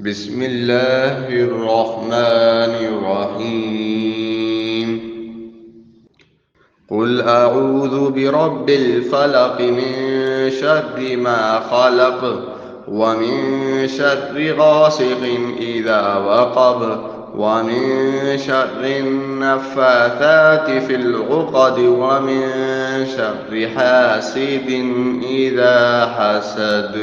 بسم الله الرحمن الرحيم. قل أعوذ برب الفلق من شر ما خلق ومن شر غاسق إذا وقب ومن شر النفاثات في العقد ومن شر حاسد إذا حسد.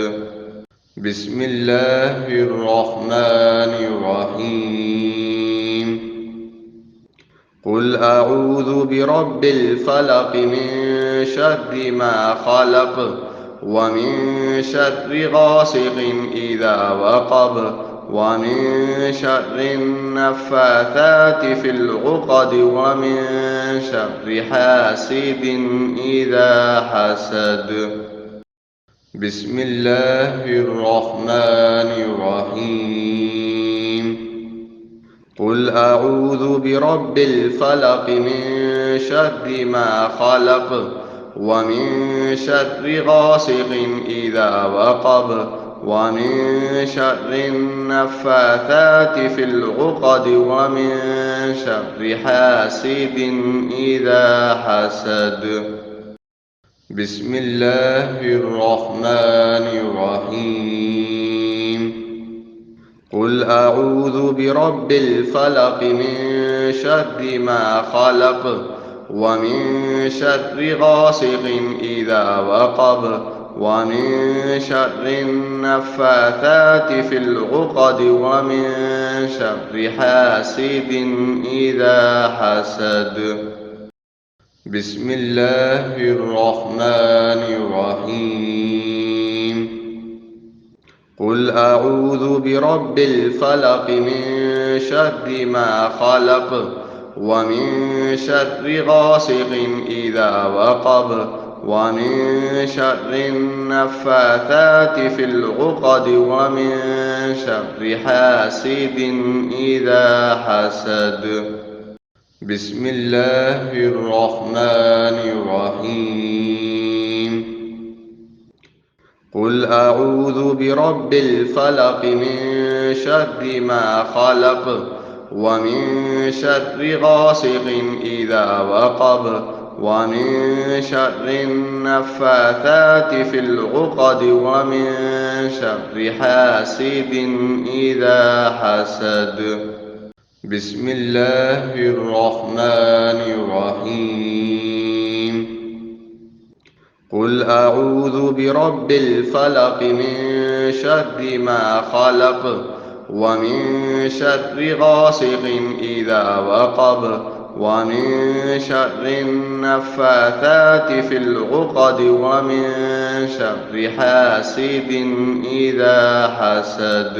بسم الله الرحمن الرحيم. قل أعوذ برب الفلق من شر ما خلق ومن شر غاسق إذا وقب ومن شر النفاثات في العقد ومن شر حاسد إذا حسد. بسم الله الرحمن الرحيم. قل أعوذ برب الفلق من شر ما خلق ومن شر غاسق إذا وقب ومن شر النفاثات في العقد ومن شر حاسد إذا حسد. بسم الله الرحمن الرحيم. قل أعوذ برب الفلق من شر ما خلق ومن شر غاسق إذا وقب ومن شر النفاثات في العقد ومن شر حاسد إذا حسد. بسم الله الرحمن الرحيم. قل أعوذ برب الفلق من شر ما خلق ومن شر غاسق إذا وقب ومن شر النفاثات في العقد ومن شر حاسد إذا حسد. بسم الله الرحمن الرحيم. قل أعوذ برب الفلق من شر ما خلق ومن شر غاسق إذا وقب ومن شر النفاثات في العقد ومن شر حاسد إذا حسد. بسم الله الرحمن الرحيم. قل أعوذ برب الفلق من شر ما خلق ومن شر غاسق إذا وقب ومن شر النفاثات في العقد ومن شر حاسد إذا حسد.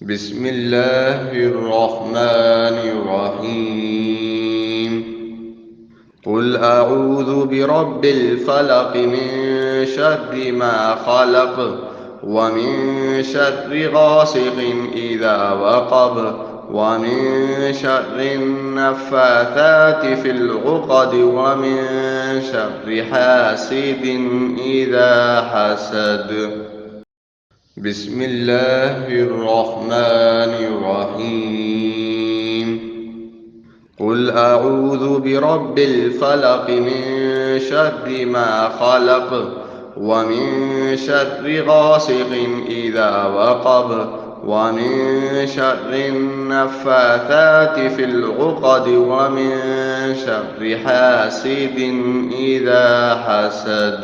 بسم الله الرحمن الرحيم. قل أعوذ برب الفلق من شر ما خلق ومن شر غاسق إذا وقب ومن شر النفاثات في العقد ومن شر حاسد إذا حسد. بسم الله الرحمن الرحيم. قل أعوذ برب الفلق من شر ما خلق ومن شر غاسق إذا وقب ومن شر النفاثات في العقد ومن شر حاسد إذا حسد.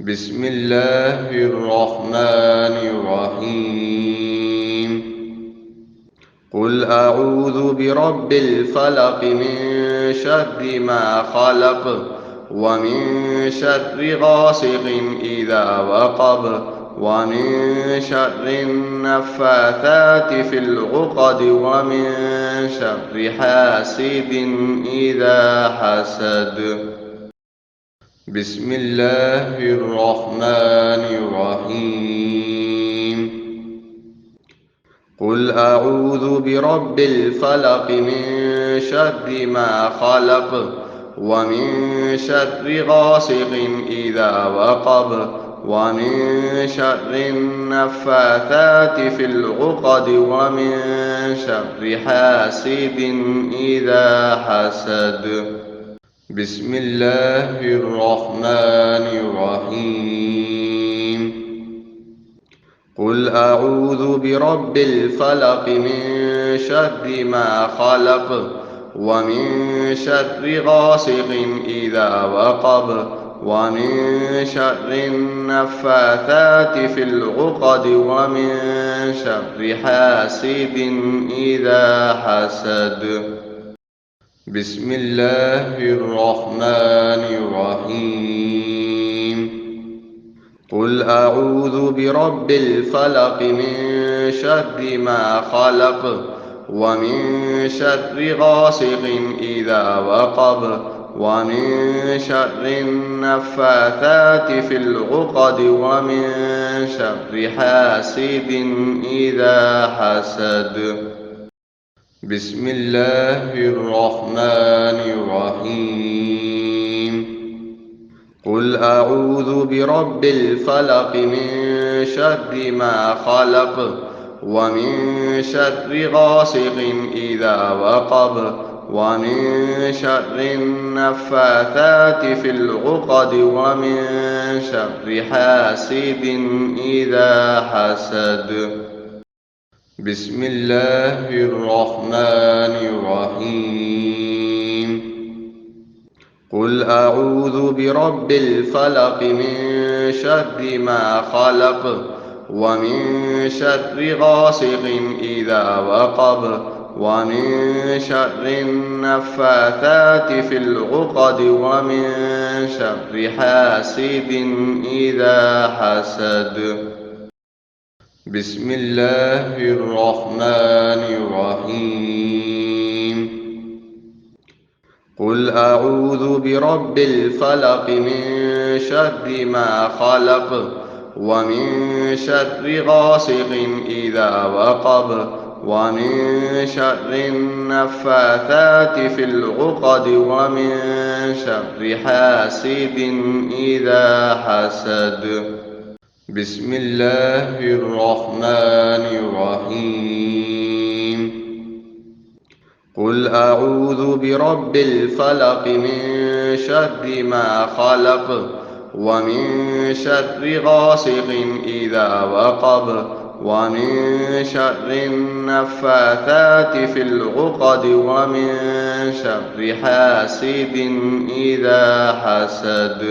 بسم الله الرحمن الرحيم. قل أعوذ برب الفلق من شر ما خلق ومن شر غاسق إذا وقب ومن شر النفاثات في العقد ومن شر حاسد إذا حسد. بسم الله الرحمن الرحيم. قل أعوذ برب الفلق من شر ما خلق ومن شر غاسق إذا وقب ومن شر النفاثات في العقد ومن شر حاسد إذا حسد. بسم الله الرحمن الرحيم. قل أعوذ برب الفلق من شر ما خلق ومن شر غاسق إذا وقب ومن شر النفاثات في العقد ومن شر حاسد إذا حسد. بسم الله الرحمن الرحيم. قل أعوذ برب الفلق من شر ما خلق ومن شر غاسق إذا وقب ومن شر النفاثات في العقد ومن شر حاسد إذا حسد. بسم الله الرحمن الرحيم. قل أعوذ برب الفلق من شر ما خلق ومن شر غاسق إذا وقب ومن شر النفاثات في العقد ومن شر حاسد إذا حسد. بسم الله الرحمن الرحيم. قل أعوذ برب الفلق من شر ما خلق ومن شر غاسق إذا وقب ومن شر النفاثات في العقد ومن شر حاسد إذا حسد. بسم الله الرحمن الرحيم. قل أعوذ برب الفلق من شر ما خلق ومن شر غاسق إذا وقب ومن شر النفاثات في العقد ومن شر حاسد إذا حسد. بسم الله الرحمن الرحيم. قل أعوذ برب الفلق من شر ما خلق ومن شر غاسق إذا وقب ومن شر النفاثات في العقد ومن شر حاسد إذا حسد.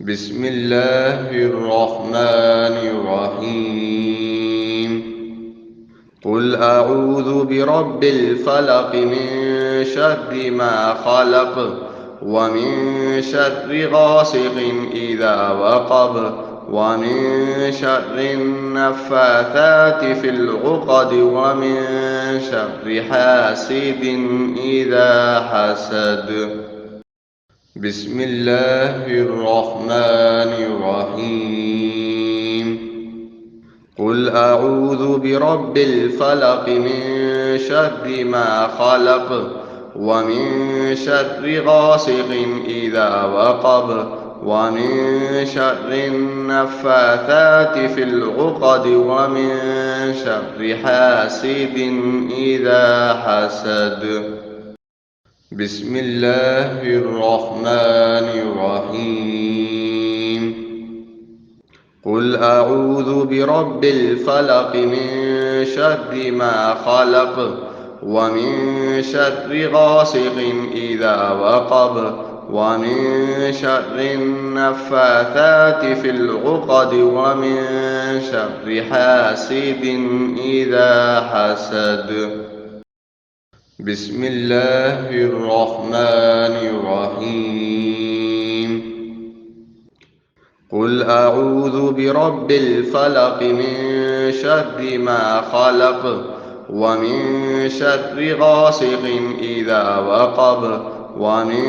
بسم الله الرحمن الرحيم. قل أعوذ برب الفلق من شر ما خلق ومن شر غاسق إذا وقب ومن شر النفاثات في العقد ومن شر حاسد إذا حسد. بسم الله الرحمن الرحيم. قل أعوذ برب الفلق من شر ما خلق ومن شر غاسق إذا وقب ومن شر النفاثات في العقد ومن شر حاسد إذا حسد. بسم الله الرحمن الرحيم. قل أعوذ برب الفلق من شر ما خلق ومن شر غاسق إذا وقب ومن شر النفاثات في العقد ومن شر حاسد إذا حسد. بسم الله الرحمن الرحيم. قل أعوذ برب الفلق من شر ما خلق ومن شر غاسق إذا وقب ومن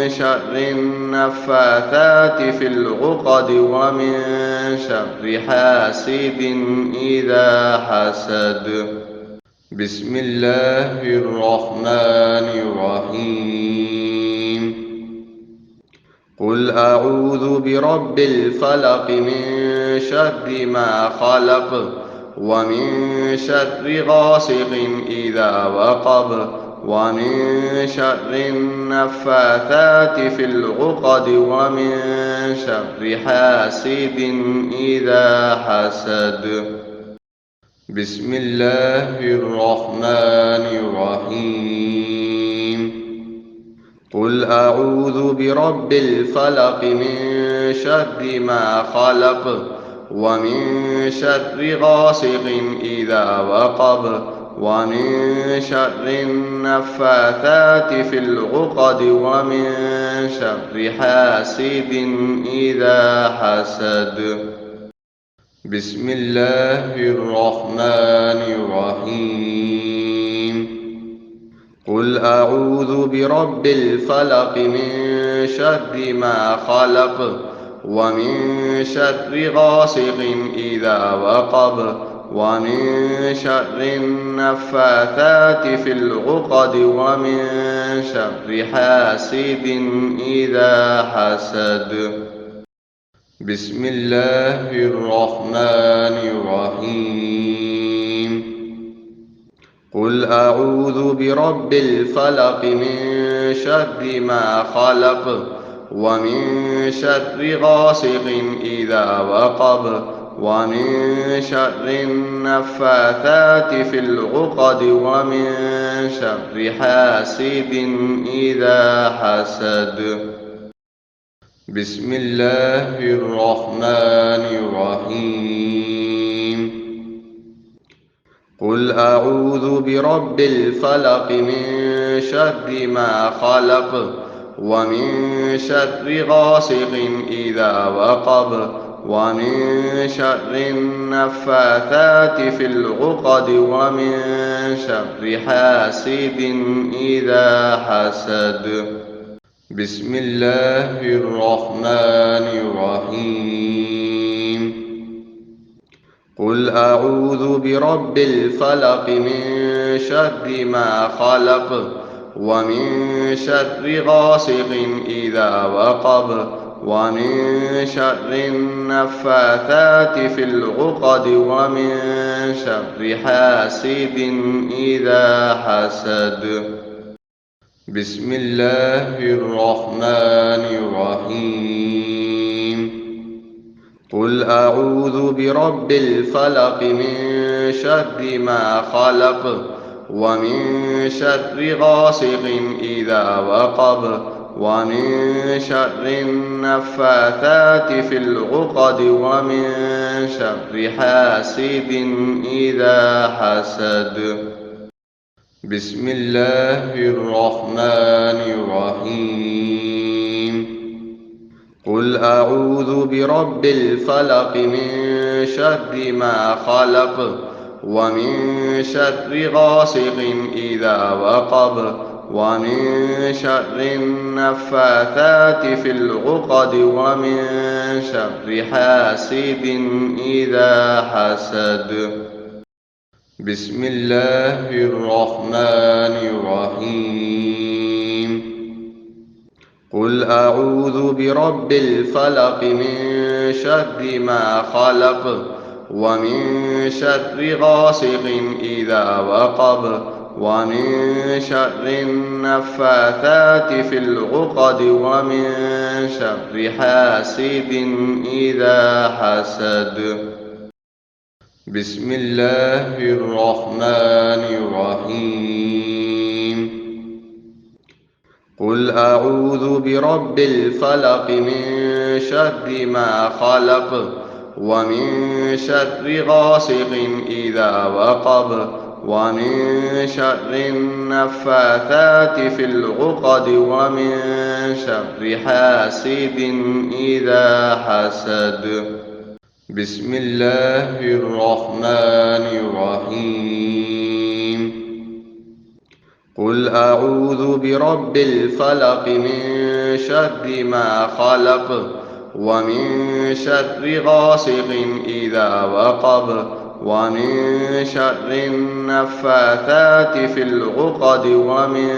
شر النفاثات في العقد ومن شر حاسد إذا حسد. بسم الله الرحمن الرحيم. قل أعوذ برب الفلق من شر ما خلق ومن شر غاسق إذا وقب ومن شر النفاثات في العقد ومن شر حاسد إذا حسد. بسم الله الرحمن الرحيم. قل أعوذ برب الفلق من شر ما خلق ومن شر غاسق إذا وقب ومن شر النفاثات في العقد ومن شر حاسد إذا حسد. بسم الله الرحمن الرحيم. قل أعوذ برب الفلق من شر ما خلق ومن شر غاسق إذا وقب ومن شر النفاثات في العقد ومن شر حاسد إذا حسد. بسم الله الرحمن الرحيم. قل أعوذ برب الفلق من شر ما خلق ومن شر غاسق إذا وقب ومن شر النفاثات في العقد ومن شر حاسد إذا حسد. بسم الله الرحمن الرحيم. قل أعوذ برب الفلق من شر ما خلق ومن شر غاسق إذا وقب ومن شر النفاثات في العقد ومن شر حاسد إذا حسد. بسم الله الرحمن الرحيم. قل أعوذ برب الفلق من شر ما خلق ومن شر غاسق إذا وقب ومن شر النفاثات في العقد ومن شر حاسد إذا حسد. بسم الله الرحمن الرحيم. قل أعوذ برب الفلق من شر ما خلق ومن شر غاسق إذا وقب ومن شر النفاثات في العقد ومن شر حاسد إذا حسد. بسم الله الرحمن الرحيم. قل أعوذ برب الفلق من شر ما خلق ومن شر غاسق إذا وقب ومن شر النفاثات في العقد ومن شر حاسد إذا حسد. بسم الله الرحمن الرحيم. قل أعوذ برب الفلق من شر ما خلق ومن شر غاسق إذا وقب ومن شر النفاثات في العقد ومن شر حاسد إذا حسد. بسم الله الرحمن الرحيم. قل أعوذ برب الفلق من شر ما خلق ومن شر غاسق إذا وقب ومن شر النفاثات في العقد ومن شر حاسد إذا حسد. بسم الله الرحمن الرحيم. قل أعوذ برب الفلق من شر ما خلق ومن شر غاسق إذا وقب ومن شر النفاثات في العقد ومن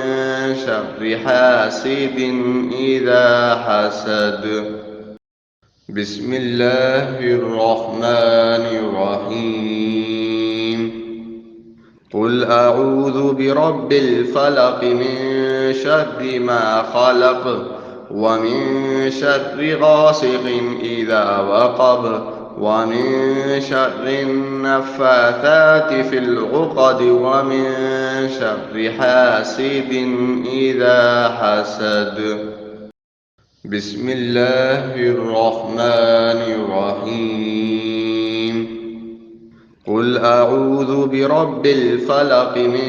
شر حاسد إذا حسد. بسم الله الرحمن الرحيم. قل أعوذ برب الفلق من شر ما خلق ومن شر غاسق إذا وقب ومن شر النفاثات في العقد ومن شر حاسد إذا حسد. بسم الله الرحمن الرحيم. قل أعوذ برب الفلق من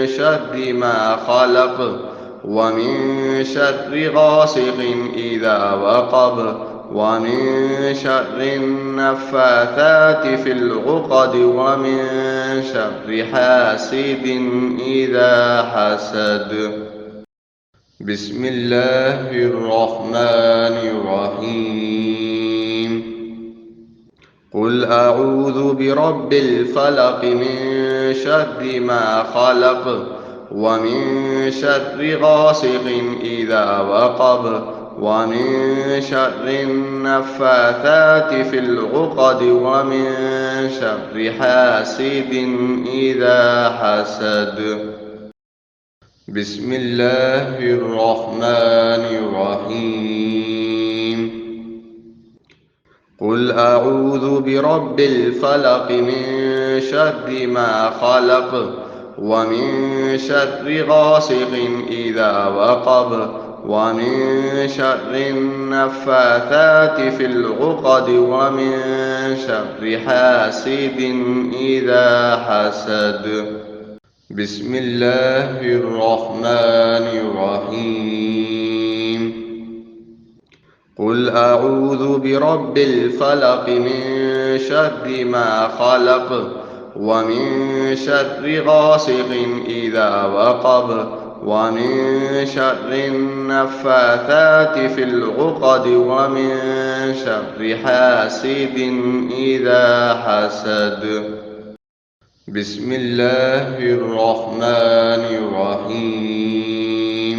شر ما خلق ومن شر غاسق إذا وقب ومن شر النفاثات في العقد ومن شر حاسد إذا حسد. بسم الله الرحمن الرحيم. قل أعوذ برب الفلق من شر ما خلق ومن شر غاسق إذا وقب ومن شر النفاثات في العقد ومن شر حاسد إذا حسد. بسم الله الرحمن الرحيم. قل أعوذ برب الفلق من شر ما خلق ومن شر غاسق إذا وقب ومن شر النفاثات في العقد ومن شر حاسد إذا حسد. بسم الله الرحمن الرحيم. قل أعوذ برب الفلق من شر ما خلق ومن شر غاسق إذا وقب ومن شر النفاثات في العقد ومن شر حاسد إذا حسد. بسم الله الرحمن الرحيم.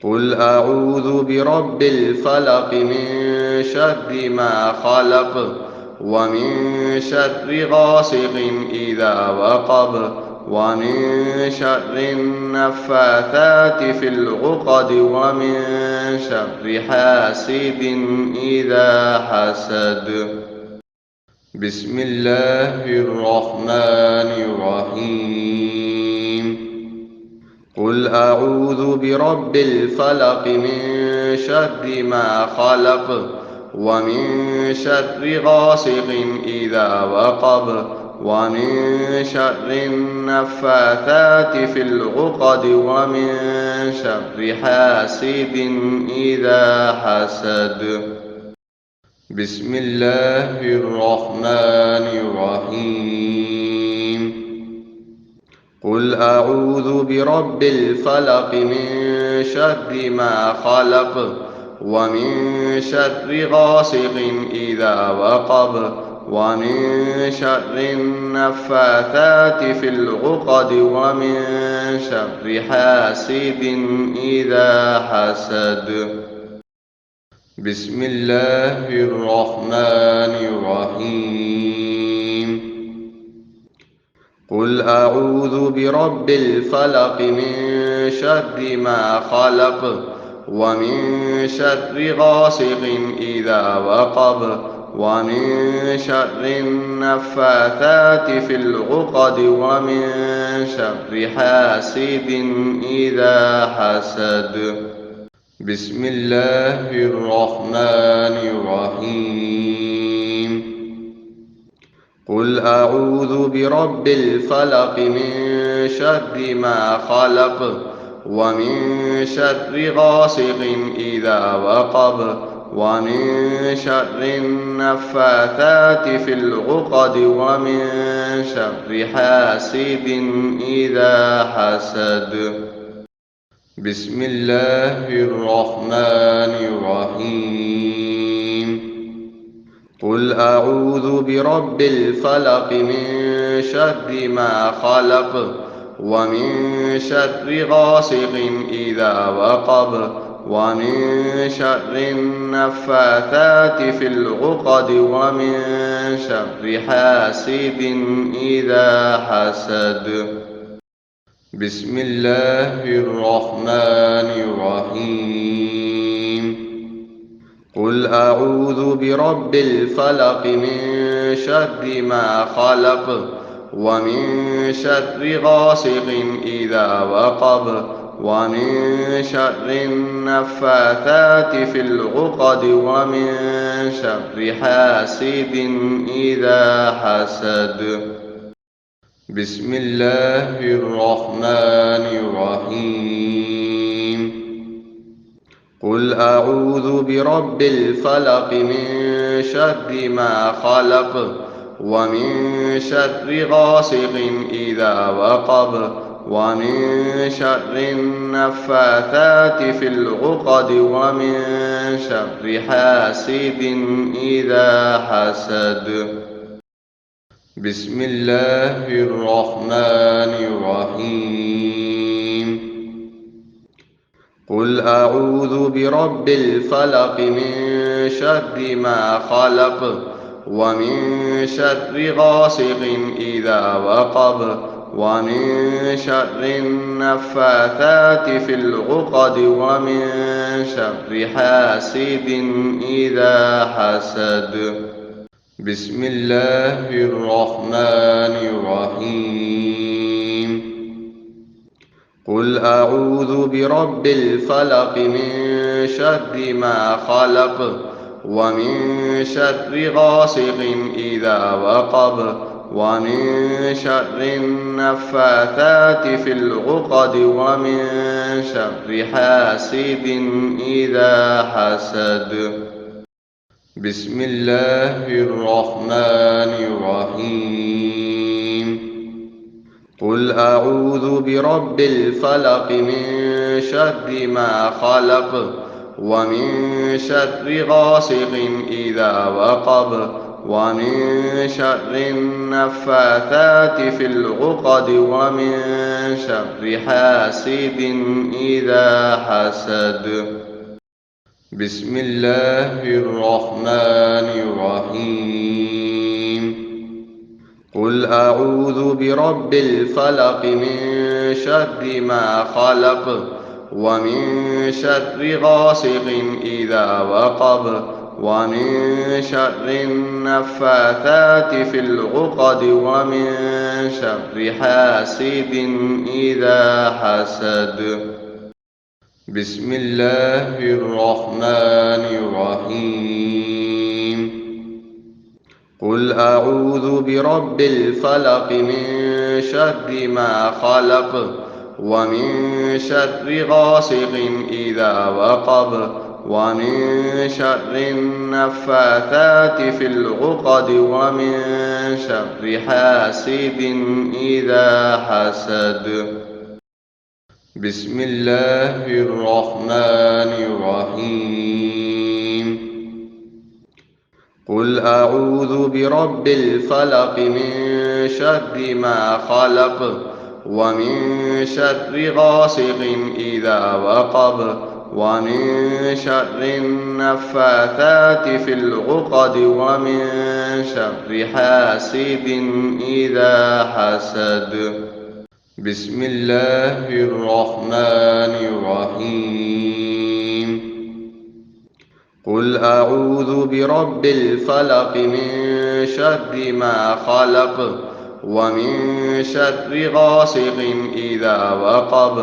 قل أعوذ برب الفلق من شر ما خلق ومن شر غاسق إذا وقب ومن شر النفاثات في العقد ومن شر حاسد إذا حسد. بسم الله الرحمن الرحيم. قل أعوذ برب الفلق من شر ما خلق ومن شر غاسق إذا وقب ومن شر النفاثات في العقد ومن شر حاسد إذا حسد. بسم الله الرحمن الرحيم. قل أعوذ برب الفلق من شر ما خلق ومن شر غاسق إذا وقب ومن شر النفاثات في العقد ومن شر حاسد إذا حسد. بسم الله الرحمن الرحيم. قل أعوذ برب الفلق من شر ما خلق ومن شر غاسق إذا وقب ومن شر النفاثات في العقد ومن شر حاسد إذا حسد. بسم الله الرحمن الرحيم. قل أعوذ برب الفلق من شر ما خلق ومن شر غاسق إذا وقب ومن شر النفاثات في العقد ومن شر حاسد إذا حسد. بسم الله الرحمن الرحيم. قل أعوذ برب الفلق من شر ما خلق ومن شر غاسق إذا وقب ومن شر النفاثات في العقد ومن شر حاسد إذا حسد. بسم الله الرحمن الرحيم. قل أعوذ برب الفلق من شر ما خلق ومن شر غاسق إذا وقب ومن شر النفاثات في العقد ومن شر حاسد إذا حسد. بسم الله الرحمن الرحيم. قل أعوذ برب الفلق من شر ما خلق ومن شر غاسق إذا وقب ومن شر النفاثات في العقد ومن شر حاسد إذا حسد. بسم الله الرحمن الرحيم. قل أعوذ برب الفلق من شر ما خلق ومن شر غاسق إذا وقب ومن شر النفاثات في العقد ومن شر حاسد إذا حسد. بسم الله الرحمن الرحيم. قل أعوذ برب الفلق من شر ما خلق ومن شر غاسق إذا وقب ومن شر النفاثات في العقد ومن شر حاسد إذا حسد. بسم الله الرحمن الرحيم. قل أعوذ برب الفلق من شر ما خلق ومن شر غاسق إذا وقب ومن شر النفاثات في العقد ومن شر حاسد إذا حسد. بسم الله الرحمن الرحيم. قل أعوذ برب الفلق من شر ما خلق ومن شر غاسق إذا وقب ومن شر النفاثات في العقد ومن شر حاسد إذا حسد. بسم الله الرحمن الرحيم. قل أعوذ برب الفلق من شر ما خلق ومن شر غاسق إذا وقب ومن شر النفاثات في العقد ومن شر حاسد إذا حسد. بسم الله الرحمن الرحيم. قل أعوذ برب الفلق من شر ما خلق ومن شر غاسق إذا وقب ومن شر النفاثات في العقد ومن شر حاسد إذا حسد. بسم الله الرحمن الرحيم. قل أعوذ برب الفلق من شر ما خلق ومن شر غاسق إذا وقب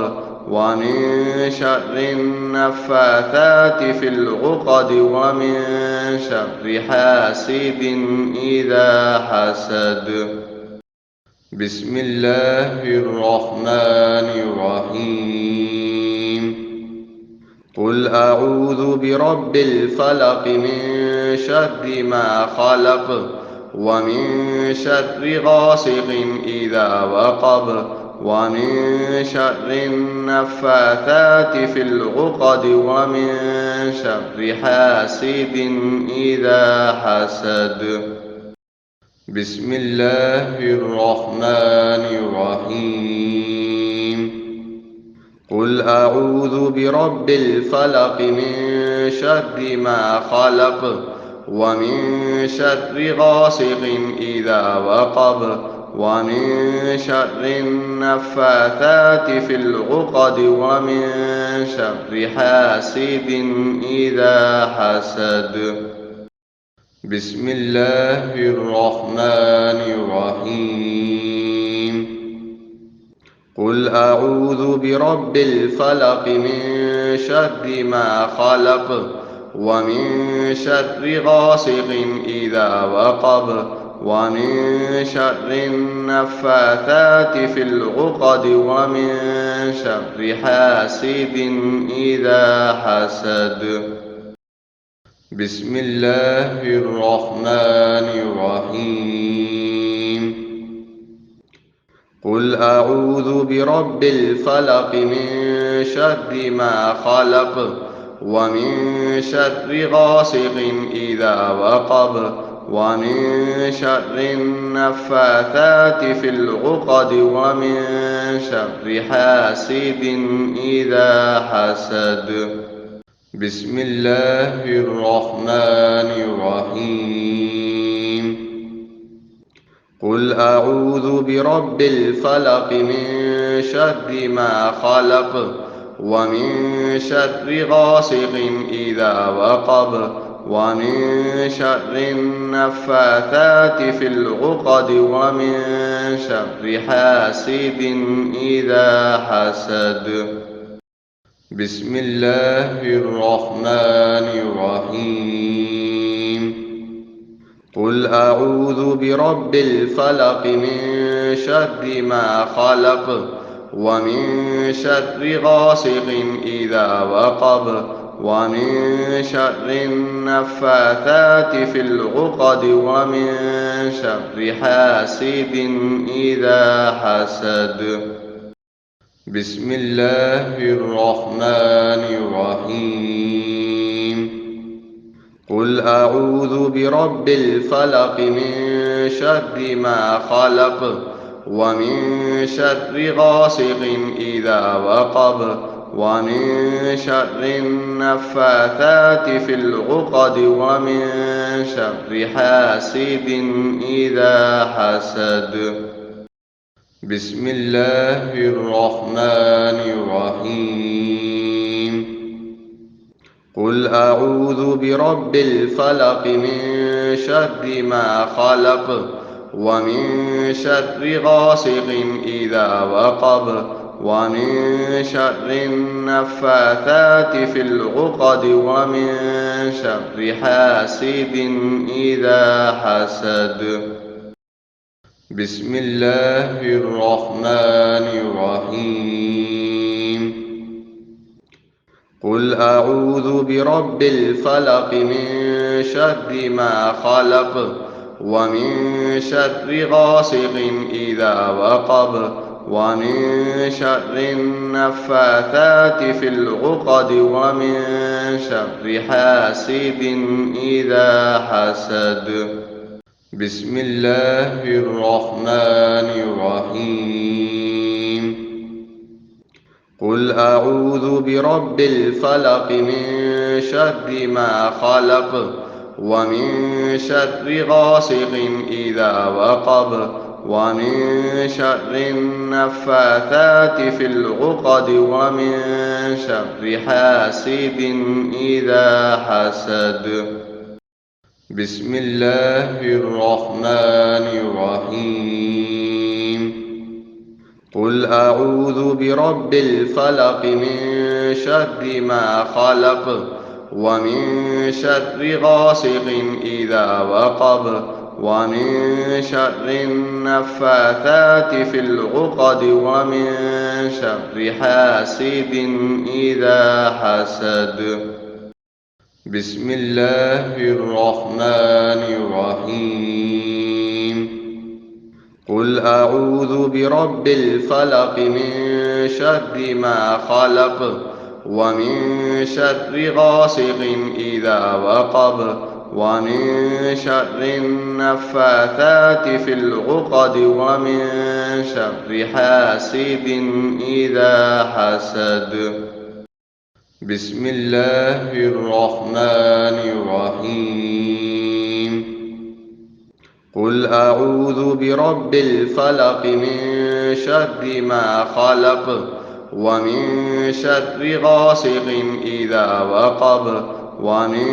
ومن شر النفاثات في العقد ومن شر حاسد إذا حسد. بسم الله الرحمن الرحيم. قل أعوذ برب الفلق من شر ما خلق ومن شر غاسق إذا وقب ومن شر النفاثات في العقد ومن شر حاسد إذا حسد. بسم الله الرحمن الرحيم. قل أعوذ برب الفلق من شر ما خلق ومن شر غاسق إذا وقب ومن شر النفاثات في العقد ومن شر حاسد إذا حسد. بسم الله الرحمن الرحيم. قل أعوذ برب الفلق من شر ما خلق ومن شر غاسق إذا وقب ومن شر النفاثات في العقد ومن شر حاسد إذا حسد. بسم الله الرحمن الرحيم. قل أعوذ برب الفلق من شر ما خلق ومن شر غاسق إذا وقب ومن شر النفاثات في العقد ومن شر حاسد إذا حسد. بسم الله الرحمن الرحيم. قل أعوذ برب الفلق من شر ما خلق ومن شر غاسق إذا وقب ومن شر النفاثات في العقد ومن شر حاسد إذا حسد. بسم الله الرحمن الرحيم. قل أعوذ برب الفلق من شر ما خلق ومن شر غاسق إذا وقب ومن شر النفاثات في العقد ومن شر حاسد إذا حسد. بسم الله الرحمن الرحيم. قل أعوذ برب الفلق من شر ما خلق ومن شر غاسق إذا وقب ومن شر النفاثات في العقد ومن شر حاسد إذا حسد. بسم الله الرحمن الرحيم. قل أعوذ برب الفلق من شر ما خلق ومن شر غاسق إذا وقب ومن شر النفاثات في العقد ومن شر حاسد إذا حسد. بسم الله الرحمن الرحيم. قل أعوذ برب الفلق من شر ما خلق ومن شر غاسق إذا وقب ومن شر النفاثات في العقد ومن شر حاسد إذا حسد. بسم الله الرحمن الرحيم. قل أعوذ برب الفلق من شر ما خلق ومن شر غاسق إذا وقب ومن شر النفاثات في العقد ومن شر حاسد إذا حسد. بسم الله الرحمن الرحيم. قل أعوذ برب الفلق من شر ما خلق ومن شر غاسق إذا وقب ومن شر النفاثات في العقد ومن شر حاسد إذا حسد. بسم الله الرحمن الرحيم. قل أعوذ برب الفلق من شر ما خلق ومن شر غاسق إذا وقب ومن شر النفاثات في العقد ومن شر حاسد إذا حسد. بسم الله الرحمن الرحيم. قل أعوذ برب الفلق من شر ما خلق ومن شر غاسق إذا وقب ومن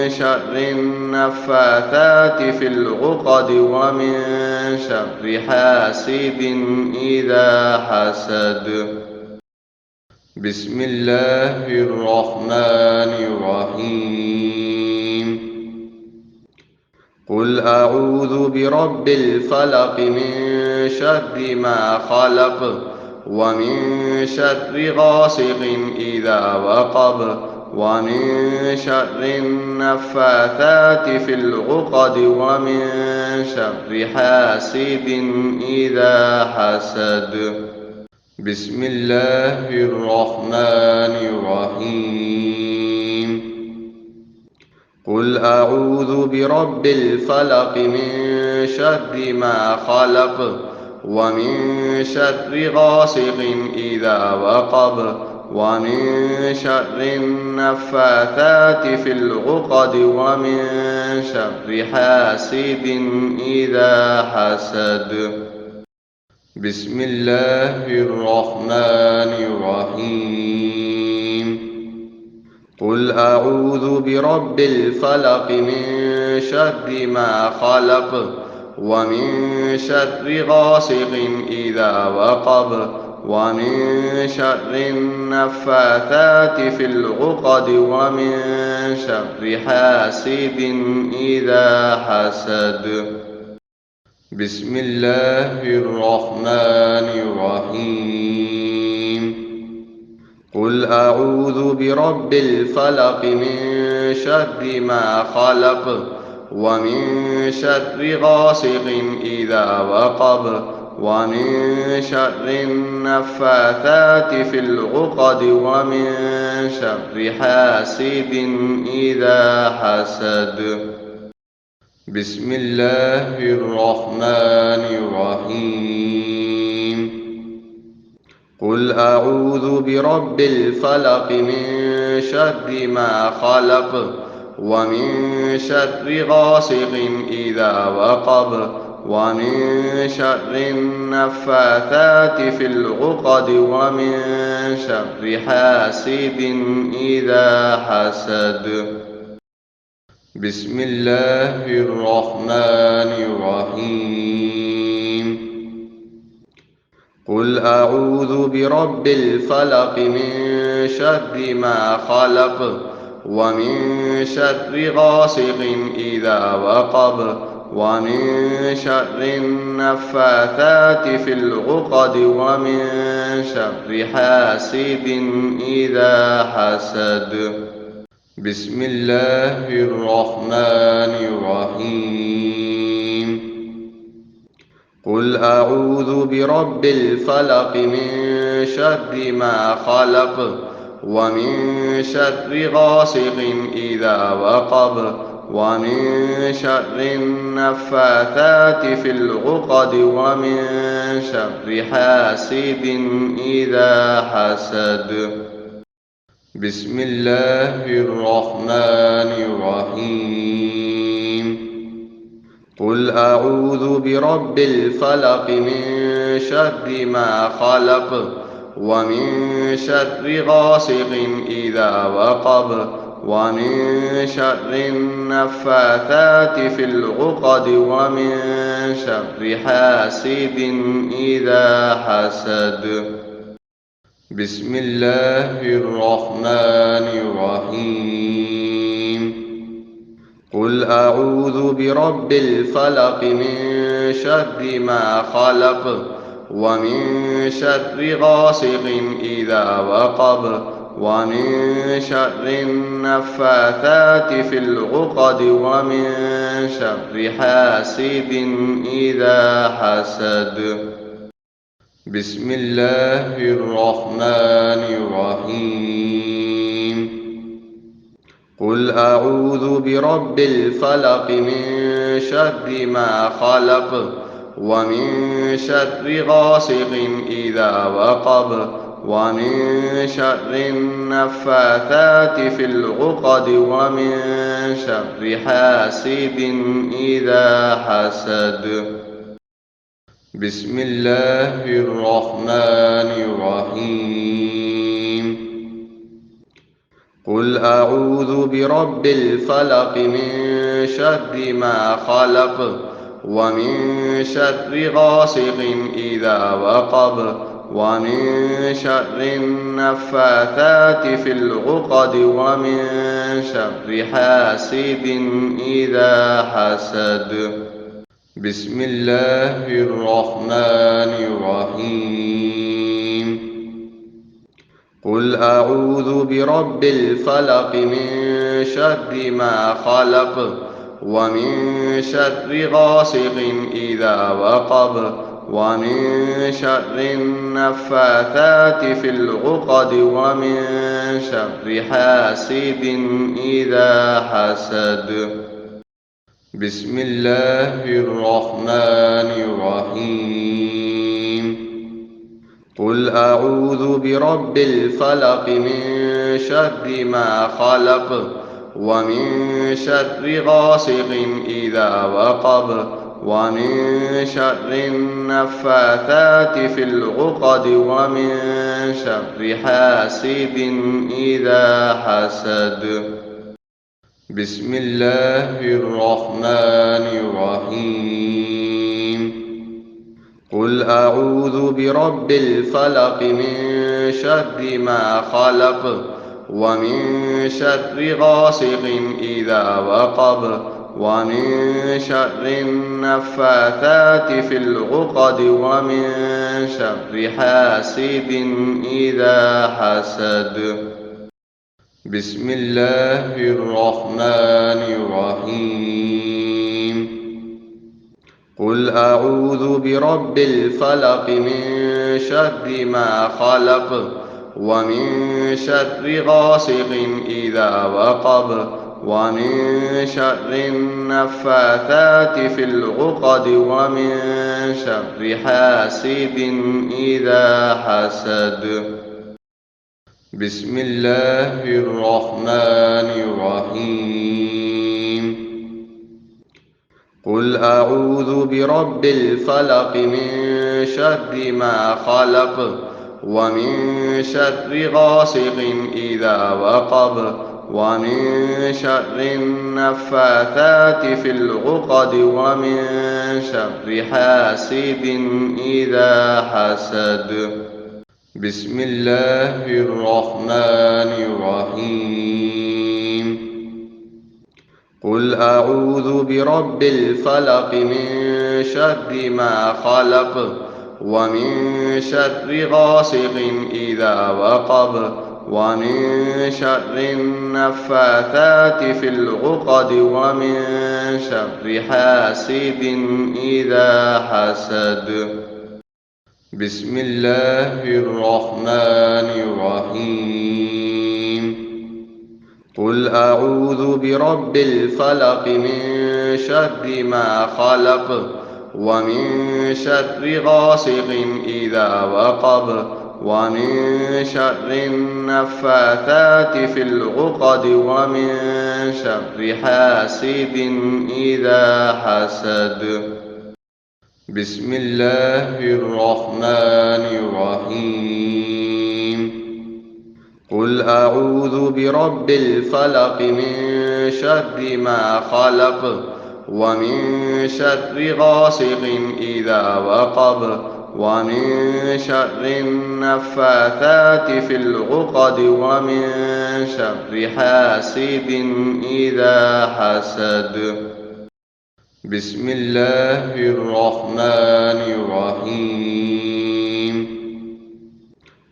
شر النفاثات في العقد ومن شر حاسد إذا حسد. بسم الله الرحمن الرحيم. قل أعوذ برب الفلق من شر ما خلق ومن شر غاسق إذا وقب ومن شر النفاثات في العقد ومن شر حاسد إذا حسد. بسم الله الرحمن الرحيم. قل أعوذ برب الفلق من شر ما خلق ومن شر غاسق إذا وقب ومن شر النفاثات في العقد ومن شر حاسد إذا حسد. بسم الله الرحمن الرحيم. قل أعوذ برب الفلق من شر ما خلق ومن شر غاسق إذا وقب ومن شر النفاثات في العقد ومن شر حاسد إذا حسد. بسم الله الرحمن الرحيم. قل أعوذ برب الفلق من شر ما خلق ومن شر غاسق إذا وقب ومن شر النفاثات في العقد ومن شر حاسد إذا حسد. بسم الله الرحمن الرحيم. قل أعوذ برب الفلق من شر ما خلق ومن شر غاسق إذا وقب ومن شر النفاثات في العقد ومن شر حاسد إذا حسد. بسم الله الرحمن الرحيم. قل أعوذ برب الفلق من شر ما خلق ومن شر غاسق إذا وقب ومن شر النفاثات في العقد ومن شر حاسد إذا حسد. بسم الله الرحمن الرحيم. قل أعوذ برب الفلق من شر ما خلق ومن شر غاسق إذا وقب ومن شر النفاثات في العقد ومن شر حاسد إذا حسد. بسم الله الرحمن الرحيم. قل أعوذ برب الفلق من شر ما خلق ومن شر غاسق إذا وقب ومن شر النفاثات في العقد ومن شر حاسد إذا حسد. بسم الله الرحمن الرحيم. قل أعوذ برب الفلق من شر ما خلق ومن شر غاسق إذا وقب ومن شر النفاثات في العقد ومن شر حاسد إذا حسد. بسم الله الرحمن الرحيم. قل أعوذ برب الفلق من شر ما خلق ومن شر غاسق إذا وقب ومن شر النفاثات في العقد ومن شر حاسد إذا حسد. بسم الله الرحمن الرحيم. قل أعوذ برب الفلق من شر ما خلق ومن شر غاسق إذا وقب ومن شر النفاثات في العقد ومن شر حاسد إذا حسد. بسم الله الرحمن الرحيم. قل أعوذ برب الفلق من شر ما خلق ومن شر غاسق إذا وقب ومن شر النفاثات في العقد ومن شر حاسد إذا حسد. بسم الله الرحمن الرحيم. قل أعوذ برب الفلق من شر ما خلق ومن شر غاسق إذا وقب ومن شر النفاثات في العقد ومن شر حاسد إذا حسد. بسم الله الرحمن الرحيم. قل أعوذ برب الفلق من شر ما خلق ومن شر غاسق إذا وقب ومن شر النفاثات في العقد ومن شر حاسد إذا حسد. بسم الله الرحمن الرحيم. قل أعوذ برب الفلق من شر ما خلق ومن شر غاسق إذا وقب ومن شر النفاثات في العقد ومن شر حاسد إذا حسد. بسم الله الرحمن الرحيم. قل أعوذ برب الفلق من شر ما خلق ومن شر غاسق إذا وقب ومن شر النفاثات في العقد ومن شر حاسد إذا حسد. بسم الله الرحمن الرحيم. قل أعوذ برب الفلق من شر ما خلق ومن شر غاسق إذا وقب ومن شر النفاثات في العقد ومن شر حاسد إذا حسد. بسم الله الرحمن الرحيم. قل أعوذ برب الفلق من شر ما خلق ومن شر غاسق إذا وقب ومن شر النفاثات في العقد ومن شر حاسد إذا حسد. بسم الله الرحمن الرحيم. قل أعوذ برب الفلق من شر ما خلق ومن شر غاسق إذا وقب ومن شر النفاثات في العقد ومن شر حاسد إذا حسد. بسم الله الرحمن الرحيم.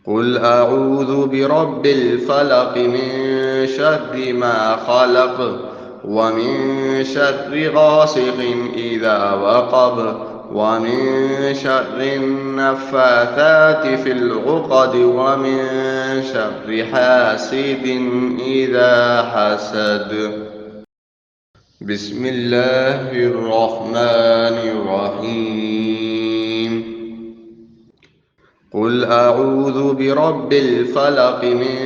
قل أعوذ برب الفلق من شر ما خلق ومن شر غاسق إذا وقب ومن شر النفاثات في العقد ومن شر حاسد إذا حسد. بسم الله الرحمن الرحيم. قل أعوذ برب الفلق من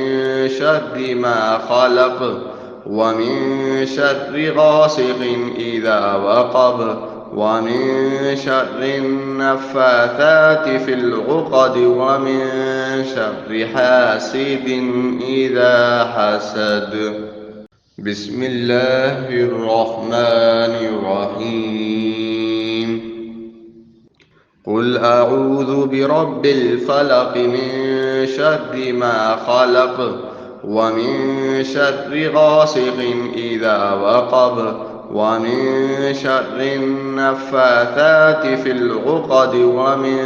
شر ما خلق ومن شر غاسق إذا وقب ومن شر النفاثات في العقد ومن شر حاسد إذا حسد. بسم الله الرحمن الرحيم. قل أعوذ برب الفلق من شر ما خلق ومن شر غاسق إذا وقب ومن شر النفاثات في العقد ومن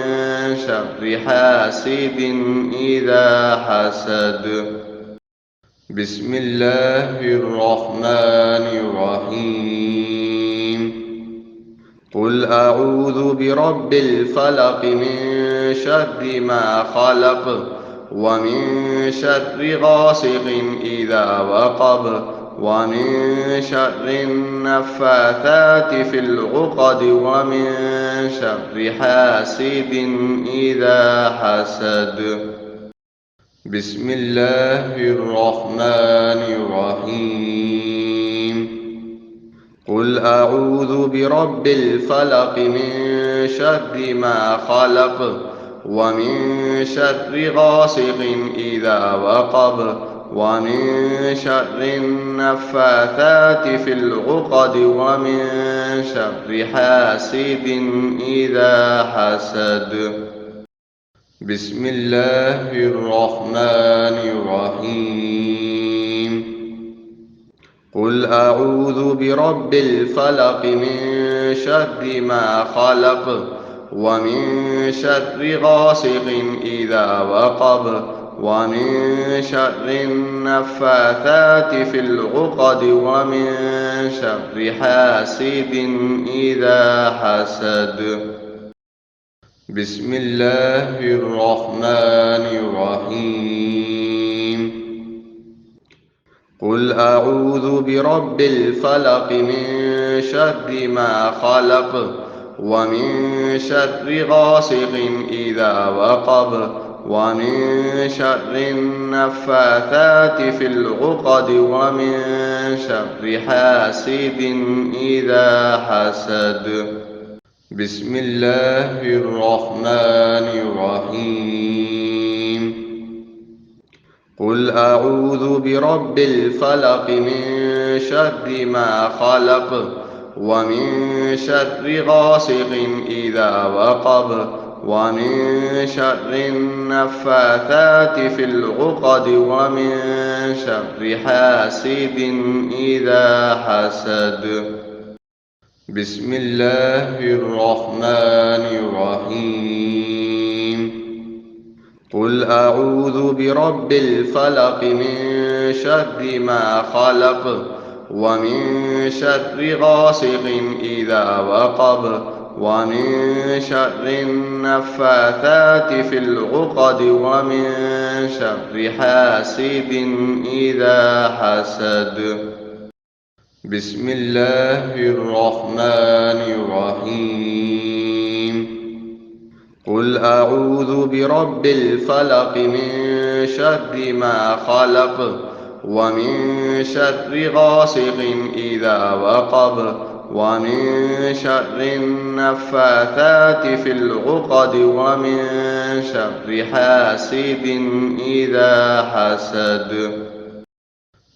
شر حاسد إذا حسد. بسم الله الرحمن الرحيم. قل أعوذ برب الفلق من شر ما خلق ومن شر غاسق إذا وقب ومن شر النفاثات في العقد ومن شر حاسد إذا حسد. بسم الله الرحمن الرحيم. قل أعوذ برب الفلق من شر ما خلق ومن شر غاسق إذا وقب ومن شر النفاثات في العقد ومن شر حاسد إذا حسد. بسم الله الرحمن الرحيم. قل أعوذ برب الفلق من شر ما خلق ومن شر غاسق إذا وقب ومن شر النفاثات في العقد ومن شر حاسد إذا حسد. بسم الله الرحمن الرحيم. قل أعوذ برب الفلق من شر ما خلق ومن شر غاسق إذا وقب ومن شر النفاثات في العقد ومن شر حاسد إذا حسد. بسم الله الرحمن الرحيم. قل أعوذ برب الفلق من شر ما خلق ومن شر غاسق إذا وقب ومن شر النفاثات في العقد ومن شر حاسد إذا حسد. بسم الله الرحمن الرحيم. قل أعوذ برب الفلق من شر ما خلق ومن شر غاسق إذا وقب ومن شر النفاثات في العقد ومن شر حاسد إذا حسد. بسم الله الرحمن الرحيم. قل أعوذ برب الفلق من شر ما خلق ومن شر غاسق إذا وقب ومن شر النفاثات في العقد ومن شر حاسد إذا حسد.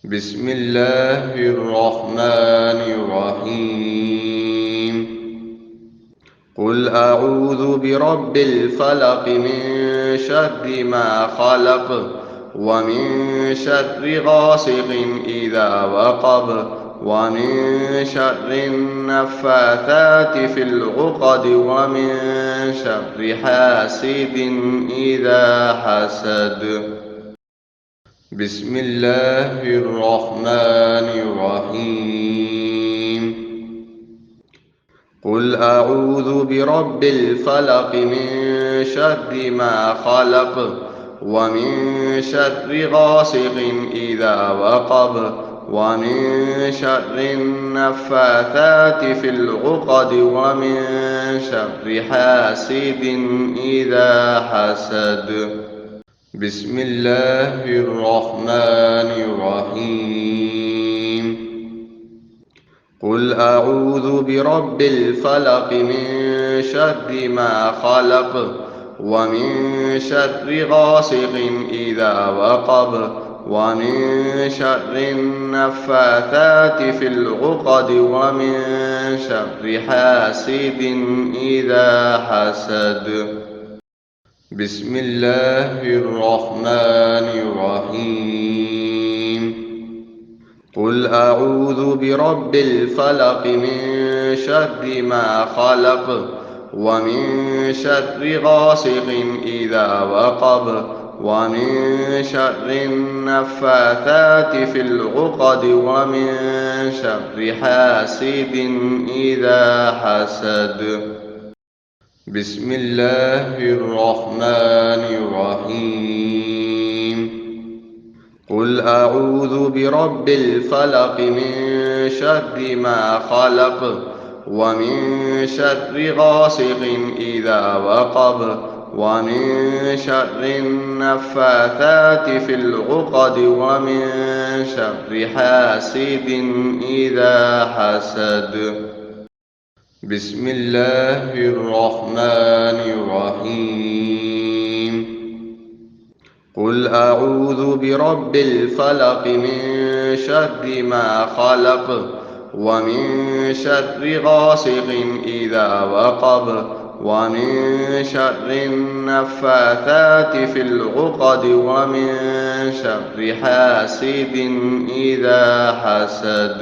بسم الله الرحمن الرحيم. قل أعوذ برب الفلق من شر ما خلق ومن شر غاسق إذا وقب ومن شر النفاثات في العقد ومن شر حاسد إذا حسد. بسم الله الرحمن الرحيم. قل أعوذ برب الفلق من شر ما خلق ومن شر غاسق إذا وقب ومن شر النفاثات في العقد ومن شر حاسد إذا حسد. بسم الله الرحمن الرحيم. قل أعوذ برب الفلق من شر ما خلق ومن شر غاسق إذا وقب ومن شر النفاثات في العقد ومن شر حاسد إذا حسد. بسم الله الرحمن الرحيم. قل أعوذ برب الفلق من شر ما خلق ومن شر غاسق إذا وقب ومن شر النفاثات في العقد ومن شر حاسد إذا حسد. بسم الله الرحمن الرحيم. قل أعوذ برب الفلق من شر ما خلق ومن شر غاسق إذا وقب ومن شر النفاثات في العقد ومن شر حاسد إذا حسد. بسم الله الرحمن الرحيم. قل أعوذ برب الفلق من شر ما خلق ومن شر غاسق إذا وقب ومن شر النفاثات في العقد ومن شر حاسد إذا حسد.